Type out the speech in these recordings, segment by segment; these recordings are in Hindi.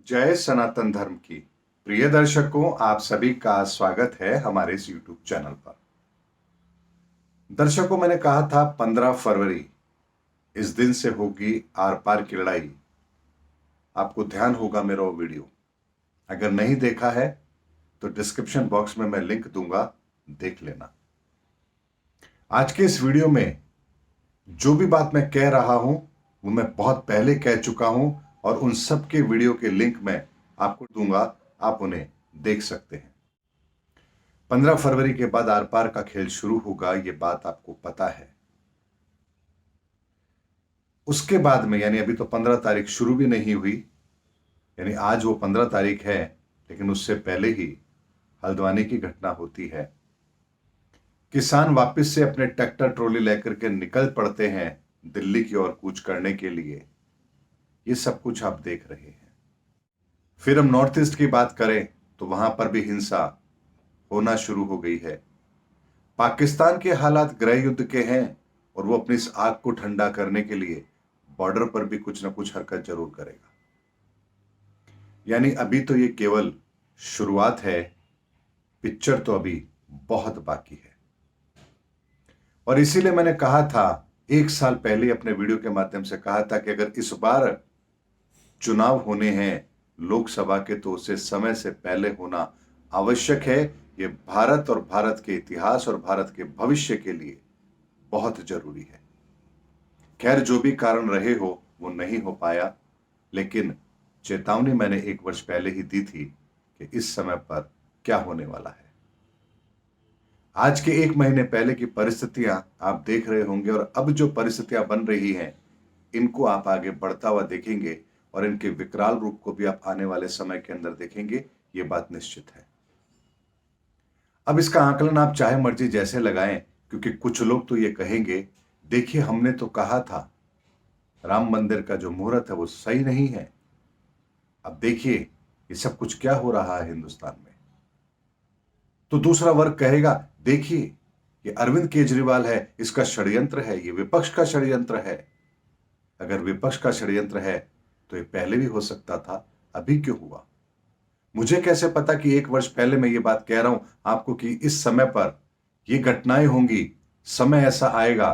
जय सनातन धर्म की प्रिय दर्शकों, आप सभी का स्वागत है हमारे इस YouTube चैनल पर। दर्शकों, मैंने कहा था 15 फरवरी इस दिन से होगी आर पार की लड़ाई। आपको ध्यान होगा मेरा वो वीडियो, अगर नहीं देखा है तो डिस्क्रिप्शन बॉक्स में मैं लिंक दूंगा, देख लेना। आज के इस वीडियो में जो भी बात मैं कह रहा हूं वो मैं बहुत पहले कह चुका हूं और उन सब के वीडियो के लिंक मैं आपको दूंगा, आप उन्हें देख सकते हैं। 15 फरवरी के बाद आर पार का खेल शुरू होगा, ये बात आपको पता है। उसके बाद में यानी अभी तो 15 तारीख शुरू भी नहीं हुई, यानी आज वो 15 तारीख है, लेकिन उससे पहले ही हल्द्वानी की घटना होती है। किसान वापस से अपने ट्रैक्टर ट्रॉली लेकर के निकल पड़ते हैं दिल्ली की ओर कूच करने के लिए। ये सब कुछ आप देख रहे हैं। फिर हम नॉर्थ ईस्ट की बात करें तो वहां पर भी हिंसा होना शुरू हो गई है। पाकिस्तान के हालात गृह युद्ध के हैं और वो अपनी इस आग को ठंडा करने के लिए बॉर्डर पर भी कुछ ना कुछ हरकत जरूर करेगा। यानी अभी तो ये केवल शुरुआत है, पिक्चर तो अभी बहुत बाकी है। और इसीलिए मैंने कहा था, एक साल पहले अपने वीडियो के माध्यम से कहा था कि अगर इस बार चुनाव होने हैं लोकसभा के तो उसे समय से पहले होना आवश्यक है। ये भारत और भारत के इतिहास और भारत के भविष्य के लिए बहुत जरूरी है। खैर, जो भी कारण रहे हो वो नहीं हो पाया, लेकिन चेतावनी मैंने एक वर्ष पहले ही दी थी कि इस समय पर क्या होने वाला है। आज के एक महीने पहले की परिस्थितियां आप देख रहे होंगे और अब जो परिस्थितियां बन रही हैं इनको आप आगे बढ़ता हुआ देखेंगे और इनके विकराल रूप को भी आप आने वाले समय के अंदर देखेंगे, ये बात निश्चित है। अब इसका आकलन आप चाहे मर्जी जैसे लगाएं, क्योंकि कुछ लोग तो ये कहेंगे, देखिए हमने तो कहा था राम मंदिर का जो मुहूर्त है वो सही नहीं है। अब देखिए ये सब कुछ क्या हो रहा है हिंदुस्तान में। तो दूसरा वर्ग कहेगा, देखिए ये अरविंद केजरीवाल है, इसका षड्यंत्र है, ये विपक्ष का षड्यंत्र है। अगर विपक्ष का षड्यंत्र है तो ये पहले भी हो सकता था, अभी क्यों हुआ? मुझे कैसे पता कि एक वर्ष पहले मैं ये बात कह रहा हूं आपको कि इस समय पर ये घटनाएं होंगी, समय ऐसा आएगा?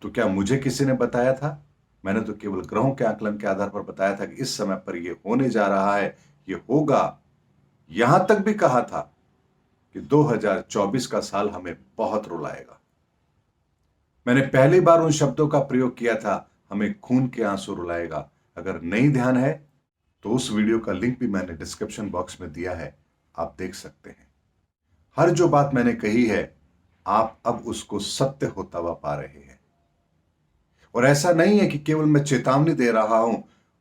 तो क्या मुझे किसी ने बताया था? मैंने तो केवल ग्रहों के आकलन के आधार पर बताया था कि इस समय पर ये होने जा रहा है, ये होगा। यहां तक भी कहा था कि 2024 का साल हमें बहुत रुलाएगा। मैंने पहली बार उन शब्दों का प्रयोग किया था, हमें खून के आंसू रुलाएगा। अगर नहीं ध्यान है तो उस वीडियो का लिंक भी मैंने डिस्क्रिप्शन बॉक्स में दिया है, आप देख सकते हैं। हर जो बात मैंने कही है आप अब उसको सत्य होता हुआ पा रहे हैं। और ऐसा नहीं है कि केवल मैं चेतावनी दे रहा हूं,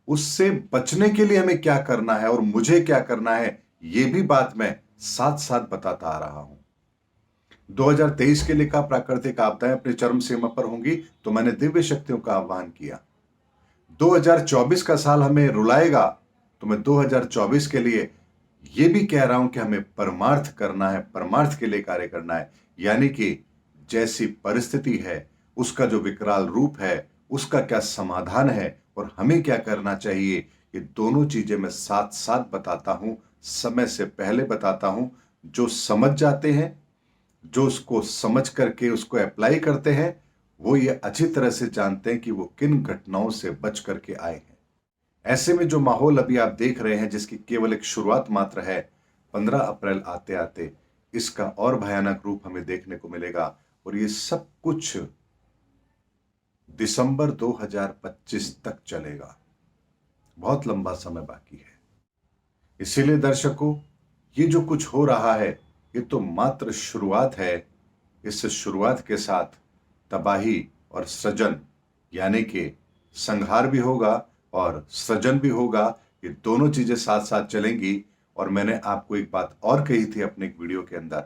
उससे बचने के लिए हमें क्या करना है और मुझे क्या करना है, यह भी बात मैं साथ साथ बताता आ रहा हूं। 2023 के लिए का प्राकृतिक आपदाएं अपनी चरम सीमा पर होंगी तो मैंने दिव्य शक्तियों का आह्वान किया। 2024 का साल हमें रुलाएगा तो मैं 2024 के लिए यह भी कह रहा हूं कि हमें परमार्थ करना है, परमार्थ के लिए कार्य करना है। यानी कि जैसी परिस्थिति है, उसका जो विकराल रूप है, उसका क्या समाधान है और हमें क्या करना चाहिए, ये दोनों चीजें मैं साथ साथ बताता हूं, समय से पहले बताता हूं। जो समझ जाते हैं, जो उसको समझ करके उसको अप्लाई करते हैं, वो ये अच्छी तरह से जानते हैं कि वो किन घटनाओं से बच करके आए हैं। ऐसे में जो माहौल अभी आप देख रहे हैं, जिसकी केवल एक शुरुआत मात्र है, 15 अप्रैल आते आते इसका और भयानक रूप हमें देखने को मिलेगा और ये सब कुछ दिसंबर 2025 तक चलेगा। बहुत लंबा समय बाकी है। इसीलिए दर्शकों, ये जो कुछ हो रहा है ये तो मात्र शुरुआत है। इस शुरुआत के साथ तबाही और सृजन, यानी कि संहार भी होगा और सृजन भी होगा। ये दोनों चीजें साथ साथ चलेंगी। और मैंने आपको एक बात और कही थी अपने एक वीडियो के अंदर,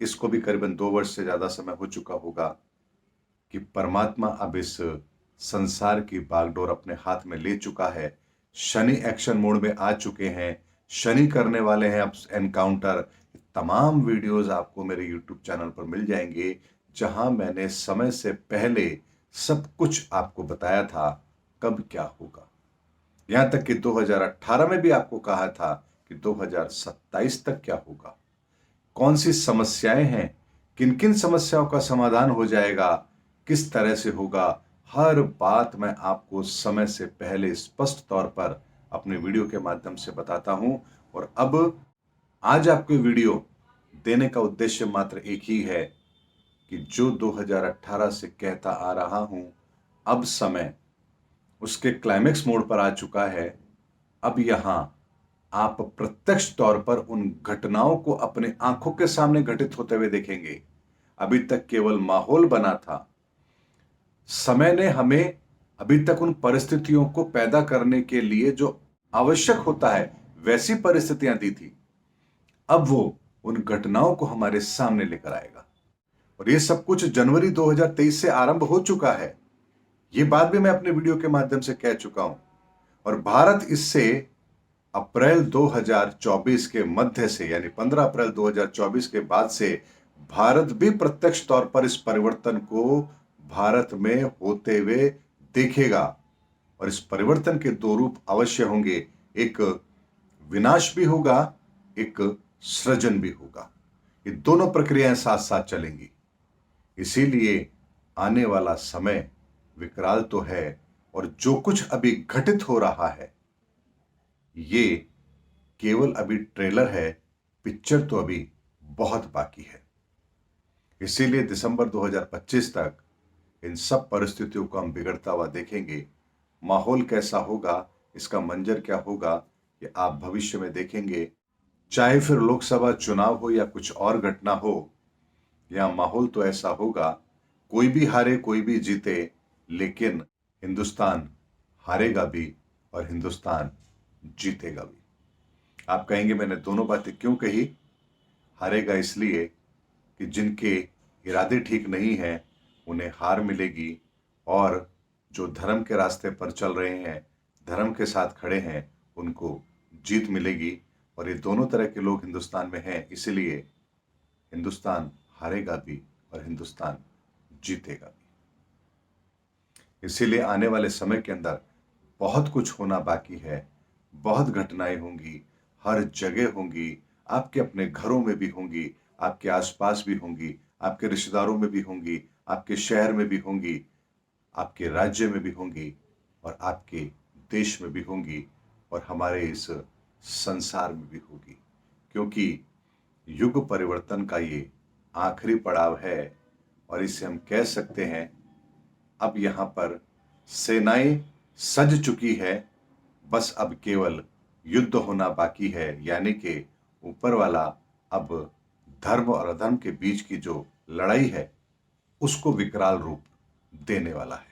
इसको भी करीबन 2 वर्ष से ज्यादा समय हो चुका होगा, कि परमात्मा अब इस संसार की बागडोर अपने हाथ में ले चुका है। शनि एक्शन मोड में आ चुके हैं, शनि करने वाले हैं अब एनकाउंटर। तमाम वीडियोस आपको मेरे यूट्यूब चैनल पर मिल जाएंगे, जहां मैंने समय से पहले सब कुछ आपको बताया था कब क्या होगा। यहां तक कि 2018 में भी आपको कहा था कि 2027 तक क्या होगा, कौन सी समस्याएं हैं, किन किन समस्याओं का समाधान हो जाएगा, किस तरह से होगा, हर बात मैं आपको समय से पहले स्पष्ट तौर पर अपने वीडियो के माध्यम से बताता हूं। और अब आज आपको वीडियो देने का उद्देश्य मात्र एक ही है कि जो 2018 से कहता आ रहा हूं, अब समय उसके क्लाइमेक्स मोड पर आ चुका है। अब यहां आप प्रत्यक्ष तौर पर उन घटनाओं को अपने आंखों के सामने घटित होते हुए देखेंगे। अभी तक केवल माहौल बना था, समय ने हमें अभी तक उन परिस्थितियों को पैदा करने के लिए जो आवश्यक होता है वैसी परिस्थितियां दी थी। अब वो उन घटनाओं को हमारे सामने लेकर आएगा और ये सब कुछ जनवरी 2023 से आरंभ हो चुका है। ये बात भी मैं अपने वीडियो के माध्यम से कह चुका हूं और भारत इससे अप्रैल 2024 के मध्य से यानी 15 अप्रैल 2024 के बाद से भारत भी प्रत्यक्ष तौर पर इस परिवर्तन को भारत में होते हुए देखेगा। और इस परिवर्तन के दो रूप अवश्य होंगे, एक विनाश भी होगा, एक सृजन भी होगा। ये दोनों प्रक्रियाएं साथ साथ चलेंगी। इसीलिए आने वाला समय विकराल तो है और जो कुछ अभी घटित हो रहा है ये केवल अभी ट्रेलर है, पिक्चर तो अभी बहुत बाकी है। इसीलिए दिसंबर 2025 तक इन सब परिस्थितियों को हम बिगड़ता हुआ देखेंगे। माहौल कैसा होगा, इसका मंजर क्या होगा, ये आप भविष्य में देखेंगे। चाहे फिर लोकसभा चुनाव हो या कुछ और घटना हो, यहां माहौल तो ऐसा होगा, कोई भी हारे कोई भी जीते, लेकिन हिंदुस्तान हारेगा भी और हिंदुस्तान जीतेगा भी। आप कहेंगे मैंने दोनों बातें क्यों कही? हारेगा इसलिए कि जिनके इरादे ठीक नहीं हैं उन्हें हार मिलेगी और जो धर्म के रास्ते पर चल रहे हैं, धर्म के साथ खड़े हैं, उनको जीत मिलेगी। और ये दोनों तरह के लोग हिंदुस्तान में हैं, इसलिए हिंदुस्तान हारेगा भी और हिंदुस्तान जीतेगा भी। इसीलिए आने वाले समय के अंदर बहुत कुछ होना बाकी है, बहुत घटनाएं होंगी, हर जगह होंगी, आपके अपने घरों में भी होंगी, आपके आसपास भी होंगी, आपके रिश्तेदारों में भी होंगी, आपके शहर में भी होंगी, आपके राज्य में भी होंगी और आपके देश में भी होंगी और हमारे इस संसार में भी होगी। क्योंकि युग परिवर्तन का ये आखिरी पड़ाव है और इसे हम कह सकते हैं अब यहां पर सेनाएं सज चुकी है, बस अब केवल युद्ध होना बाकी है। यानी कि ऊपर वाला अब धर्म और अधर्म के बीच की जो लड़ाई है उसको विकराल रूप देने वाला है।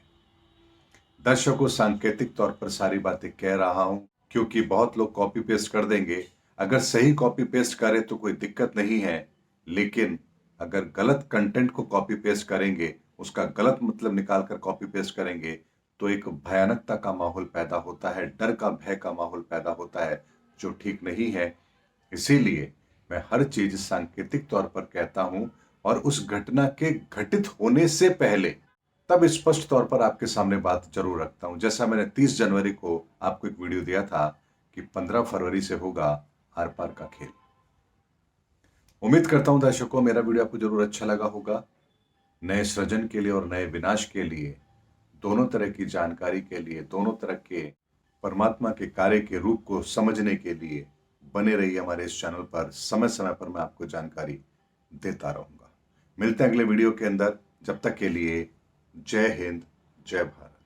दर्शकों, सांकेतिक तौर पर सारी बातें कह रहा हूं क्योंकि बहुत लोग कॉपी पेस्ट कर देंगे। अगर सही कॉपी पेस्ट करें तो कोई दिक्कत नहीं है, लेकिन अगर गलत कंटेंट को कॉपी पेस्ट करेंगे, उसका गलत मतलब निकाल कर कॉपी पेस्ट करेंगे तो एक भयानकता का माहौल पैदा होता है, डर का भय का माहौल पैदा होता है, जो ठीक नहीं है। इसीलिए मैं हर चीज सांकेतिक तौर पर कहता हूं और उस घटना के घटित होने से पहले तब स्पष्ट तौर पर आपके सामने बात जरूर रखता हूं। जैसा मैंने 30 जनवरी को आपको एक वीडियो दिया था कि 15 फरवरी से होगा आर पार का खेल। उम्मीद करता हूं दर्शकों मेरा वीडियो आपको जरूर अच्छा लगा होगा। नए सृजन के लिए और नए विनाश के लिए, दोनों तरह की जानकारी के लिए, दोनों तरह के परमात्मा के कार्य के रूप को समझने के लिए बने रहिए हमारे इस चैनल पर। समय समय पर मैं आपको जानकारी देता रहूंगा। मिलते हैं अगले वीडियो के अंदर, जब तक के लिए जय हिंद, जय भारत।